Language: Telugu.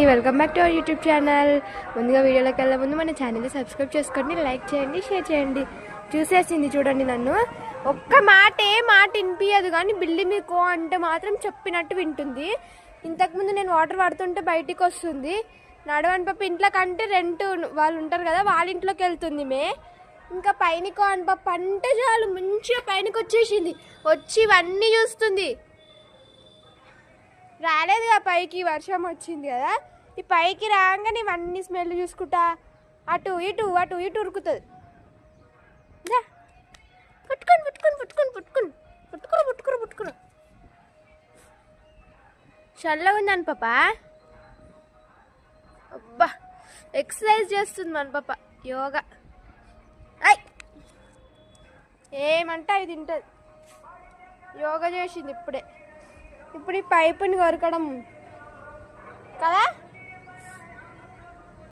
Welcome back to our YouTube channel. ముందుగా వీడియోలోకి వెళ్ళే ముందు మన ఛానల్ని సబ్స్క్రైబ్ చేసుకోండి, లైక్ చేయండి, షేర్ చేయండి. చూసేసింది చూడండి నన్ను. ఒక్క మాట వినిపించదు కానీ బిల్లి మీకు అంటే మాత్రం చెప్పినట్టు వింటుంది. ఇంతకుముందు నేను వాటర్ పడుతుంటే బయటికి వస్తుంది. నడవని పాప ఇంట్లో కంటే రెంట్ వాళ్ళు ఉంటారు కదా, వాళ్ళ ఇంట్లోకి వెళ్తుంది. ఇంకా పైనకో అని పాప అంటే చాలు మంచిగా పైనకి వచ్చేసింది. వచ్చి ఇవన్నీ చూస్తుంది. రాలేదుగా పైకి, వర్షం వచ్చింది కదా. ఈ పైకి రాగానే ఇవన్నీ స్మెల్ చూసుకుంటా అటు ఇటు ఉరుకుతుంది. పుట్టుకొని పుట్టుకొని పుట్టుకొని పుట్టుకొని పుట్టుకురు పుట్టుకురు పుట్టుకురు చల్లగా ఉందని పాప. అబ్బా ఎక్సర్సైజ్ చేస్తుంది మన పాప, యోగా. ఏమంటే అది తింటుంది. యోగా చేసింది ఇప్పుడు ఈ పైపుని కొరకడం